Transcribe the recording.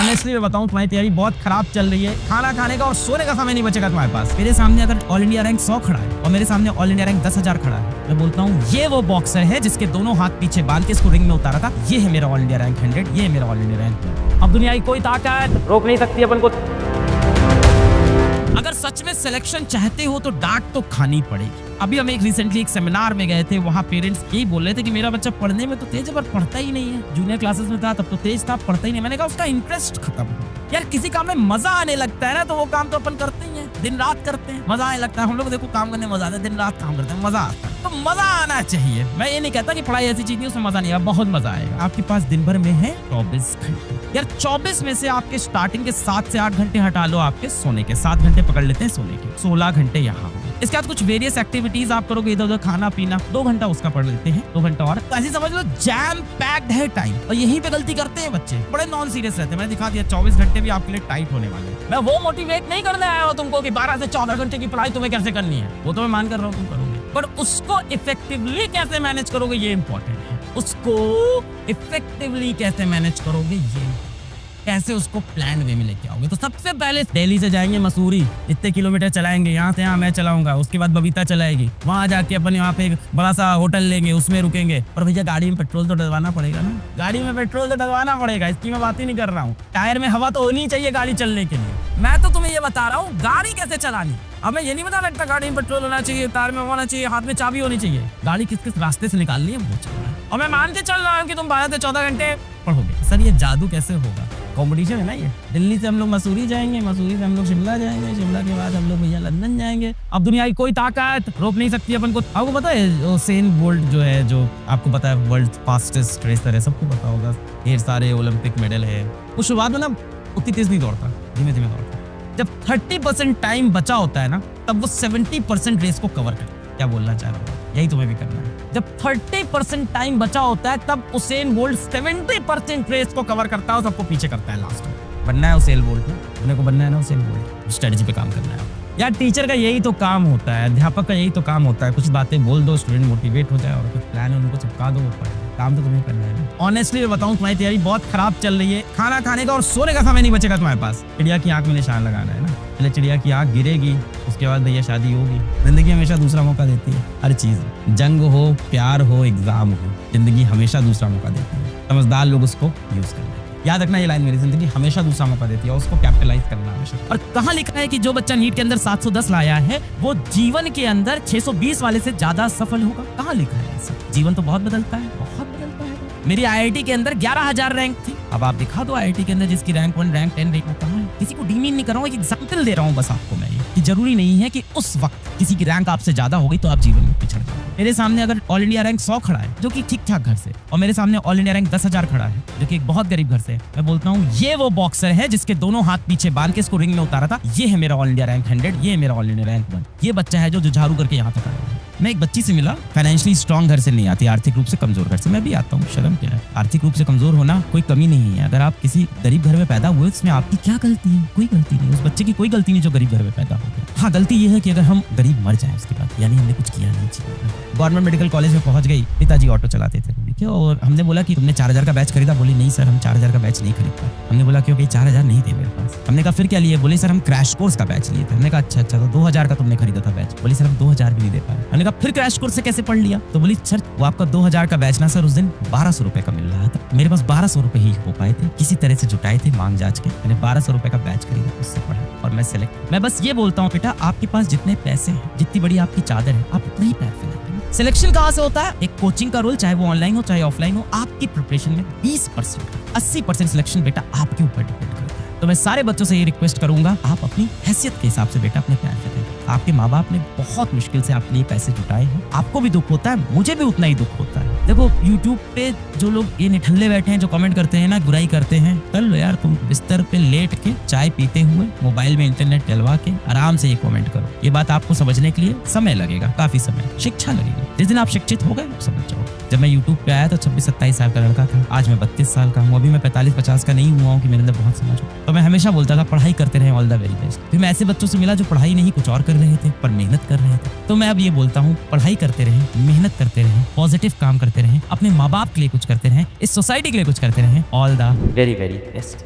Honestly मैं बताऊं तुम्हारी तैयारी बहुत खराब चल रही है। खाना खाने का और सोने का समय नहीं बचेगा तुम्हारे पास। मेरे सामने अगर ऑल इंडिया रैंक 100 खड़ा है और मेरे सामने ऑल इंडिया रैंक 10,000 खड़ा है, मैं बोलता हूँ ये वो बॉक्सर है जिसके दोनों हाथ पीछे बांध के इसको रिंग में उतारा था। ये है मेरा ऑल इंडिया रैंक 100, ये है मेरा ऑल इंडिया रैंक। अब दुनिया की कोई ताकत रोक नहीं सकती अपन को। अगर सच में सिलेक्शन चाहते हो तो डांट तो खानी पड़ेगी। अभी हम रिसेंटली एक सेमिनार में गए थे, वहाँ पेरेंट्स यही बोल रहे थे कि मेरा बच्चा पढ़ने में तो तेज है पर पढ़ता ही नहीं है। जूनियर क्लासेस में था तब तो तेज था, पढ़ता ही नहीं। मैंने कहा उसका इंटरेस्ट खत्म हो। यार किसी काम में मजा आने लगता है ना तो वो काम तो अपन करते ही हैं, दिन रात करते हैं, मजा आने लगता है। हम लोग देखो काम करने में मजा आता है, दिन रात काम करते हैं, मजा आता है। तो मजा आना चाहिए। मैं ये नहीं कहता कि पढ़ाई ऐसी चीज नहीं उसमें मजा नहीं आएगा, बहुत मजा आएगा। आपके पास दिन भर में है 24 घंटे। यार 24 में से आपके स्टार्टिंग के 7 से 8 घंटे हटा लो आपके सोने के, 7 घंटे पकड़ लेते हैं सोने के, 16 घंटे यहाँ। इसके बाद कुछ वेरियस एक्टिविटीज आप करोगे, इधर उधर खाना पीना, 2 घंटा उसका पढ़ लेते हैं, 2 घंटा और। तो ऐसे समझ लो जैम पैक्ड है टाइम, और यहीं पे गलती करते हैं बच्चे, बड़े नॉन सीरियस रहते हैं। मैंने दिखा दिया 24 घंटे भी आपके लिए टाइट होने वाले हैं। मैं वो मोटिवेट नहीं करने आया हूँ तुमको कि 12 से 14 घंटे की पढ़ाई तुम्हें कैसे करनी है, वो तो मैं मान कर रहा हूँ तुम करोगे, पर उसको इफेक्टिवली कैसे मैनेज करोगे ये इंपॉर्टेंट है। उसको इफेक्टिवली कैसे मैनेज करोगे ये, कैसे उसको प्लान वे में लेके आओगे। तो सबसे पहले दिल्ली से जाएंगे मसूरी, इतने किलोमीटर चलाएंगे, यहाँ से यहाँ मैं चलाऊंगा, उसके बाद बबीता चलाएगी, वहां जाके अपन यहाँ पे एक बड़ा सा होटल लेंगे, उसमें रुकेंगे। पर भैया गाड़ी में पेट्रोल तो डलवाना पड़ेगा ना, गाड़ी में पेट्रोल तो डलवाना पड़ेगा, इसकी मैं बात ही नहीं कर रहा हूँ। टायर में हवा तो होनी चाहिए गाड़ी चलने के लिए। मैं तो तुम्हें ये बता रहा हूँ गाड़ी कैसे चलानी। अब मैं ये नहीं बता सकता गाड़ी में पेट्रोल होना चाहिए, टायर में होना चाहिए, हाथ में चाबी होनी चाहिए। गाड़ी किस किस रास्ते से निकालनी है वो चलना है। और मैं मान के चल रहा हूँ कि तुम 12 से 14 घंटे पढ़ोगे। सर ये जादू कैसे होगा, कंपटीशन है ना ये। दिल्ली से हम लोग मसूरी जाएंगे, मसूरी से हम लोग शिमला जाएंगे, शिमला के बाद हम लोग भैया लंदन जाएंगे। अब दुनिया की कोई ताकत रोक नहीं सकती अपन को। आपको पता है उसेन बोल्ट जो है, जो आपको पता है वर्ल्ड फास्टेस्ट रेसर है, सबको पता होगा, ढेर सारे ओलंपिक मेडल है। वो शुरुआत में ना उतनी तेज नहीं दौड़ता, धीमे धीमे दौड़ता। जब 30% टाइम बचा होता है ना, तब वो 70% रेस को कवर करता है। क्या बोलना चाह रहा हूँ, यही तुम्हें भी करना है। जब 30% टाइम बचा होता है तब उसेन बोल्ट 70% रेस को कवर करता है और सबको पीछे करता है लास्ट में। बनना है उसेन बोल्ट ना, अपने को बनना है ना उसेन बोल्ट। स्ट्रेटजी पे काम करना है यार। टीचर का यही तो काम होता है, अध्यापक का यही तो काम होता है, कुछ बातें बोल दो, स्टूडेंट मोटिवेट हो जाए, और कुछ प्लान उनको चिपका दो, काम तो तुम्हें करना है। ऑनेस्टली मैं बताऊं तुम्हारी तैयारी बहुत खराब चल रही है। खाना खाने का और सोने का समय नहीं बचेगा तुम्हारे पास। चिड़िया की आंख में निशान लगाना है ना, पहले चिड़िया की आंख गिरेगी, उसके बाद भैया शादी होगी। जिंदगी हमेशा दूसरा मौका देती है, हर चीज, जंग हो, प्यार हो, एग्जाम हो, जिंदगी हमेशा दूसरा मौका देती है। समझदार लोग उसको यूज करते हैं। याद रखना ये लाइन, मेरी जिंदगी हमेशा दूसरा मौका देती है, उसको कैपिटलाइज करना हमेशा। और कहाँ लिखा है कि जो बच्चा नीट के अंदर 710 लाया है वो जीवन के अंदर 620 वाले से ज्यादा सफल होगा? कहाँ लिखा है ऐसा? जीवन तो बहुत बदलता है, बहुत बदलता है। मेरी IIT के अंदर 11,000 रैंक थी। अब आप दिखा दो IIT के अंदर जिसकी रैंक 1, रैंक 10, रैंक कहाँ है? किसी को डीमीन नहीं कर रहा हूँ, एग्जाम्पल दे रहा हूँ बस आपको मैं, कि जरूरी नहीं है कि उस वक्त किसी की रैंक आपसे ज्यादा हो गई तो आप जीवन में पिछड़ गए। मेरे सामने अगर ऑल इंडिया रैंक 100 खड़ा है जो कि ठीक ठाक घर से, और मेरे सामने ऑल इंडिया रैंक 10,000 खड़ा है जो कि एक बहुत गरीब घर से, मैं बोलता हूँ ये वो बॉक्सर है जिसके दोनों हाथ पीछे बांध के इसको रिंग में उतारा था। ये है मेरा ऑल इंडिया रैंक 100, ये है मेरा ऑल इंडिया रैंक 1। ये बच्चा है जो जुझारू करके यहाँ तक आया है। मैं एक बच्ची से मिला, फाइनेंशियली स्ट्रॉन्ग घर से नहीं आती, आर्थिक रूप से कमजोर घर से। मैं भी आता हूँ, शर्म क्या है। आर्थिक रूप से कमजोर होना कोई कमी नहीं है। अगर आप किसी गरीब घर में पैदा हुए इसमें आपकी क्या गलती है? कोई गलती नहीं। उस बच्चे की कोई गलती नहीं जो गरीब घर में पैदा हो गया। हाँ, गलती ये है कि अगर हम गरीब मर जाए उसके बाद, यानी हमने कुछ किया नहीं चाहिए। गवर्नमेंट मेडिकल कॉलेज में पहुंच गई, पिताजी ऑटो चलाते थे, ठीक है, और हमने बोला कि तुमने 4,000 का बैच खरीदा? बोली नहीं सर, हम 4,000 का बैच नहीं खरीद पाए। हमने बोला क्योंकि 4,000 नहीं थे मेरे पास। हमने कहा फिर क्या लिए? बोले सर हम क्रैश कोर्स का बैच लिए थे। हमने कहा अच्छा, तो 2,000 का तुमने खरीदा था बैच? बोली सर हम 2,000 भी नहीं दे पाए। हमने कहा फिर क्रैश कोर्स से कैसे पढ़ लिया? तो बोली सर वो आपका 2,000 का बैच ना सर, उस दिन 1,200 रुपए का मिल रहा था, मेरे पास 1,200 रुपए ही हो पाए थे, किसी तरह से जुटाए थे मांग जांच के, मैंने 1,200 रुपए का बैच खरीदा, उससे पढ़ा और मैं सिलेक्ट। मैं बस ये बोलता हूँ बेटा, आपके पास जितने पैसे हैं, जितनी बड़ी आपकी चादर है, आप उतना ही पैर फैलाइए। सिलेक्शन कहाँ से होता है? एक कोचिंग का रोल, चाहे वो ऑनलाइन हो चाहे ऑफलाइन हो, आपकी प्रिपरेशन में 20%, 80% सिलेक्शन बेटा आपके ऊपर डिपेंड करता है। तो मैं सारे बच्चों से ये रिक्वेस्ट करूंगा, आप अपनी हैसियत के हिसाब से बेटा अपने पैर फैलाइए। आपके माँ बाप ने बहुत मुश्किल से आपके लिए पैसे जुटाए हैं, आपको भी दुख होता है, मुझे भी उतना ही दुख होता है। देखो YouTube पे जो लोग ये निठल्ले बैठे हैं, जो कमेंट करते हैं ना, बुराई करते हैं, कर लो यार, तुम बिस्तर पे लेट के चाय पीते हुए मोबाइल में इंटरनेट चलवा के आराम से ये कमेंट करो। ये बात आपको समझने के लिए समय लगेगा, काफी समय, शिक्षा लगेगी। जिस दिन आप शिक्षित हो गए समझ जाओ। जब मैं YouTube पे आया तो 26-27 साल का लड़का था, आज मैं 32 साल का हूँ। अभी मैं 45-50 का नहीं हुआ हूँ कि मेरे अंदर बहुत समझ हो। तो मैं हमेशा बोलता था पढ़ाई करते रहे, ऑल द वेरी बेस्ट। फिर मैं ऐसे बच्चों से मिला जो पढ़ाई नहीं कुछ और कर रहे थे पर मेहनत कर रहे थे। तो मैं अब ये बोलता हूँ पढ़ाई करते रहे, मेहनत करते रहे, पॉजिटिव काम करते रहे, अपने माँ बाप के लिए कुछ करते रहे, इस सोसाइटी के लिए कुछ करते रहे। All the very very best.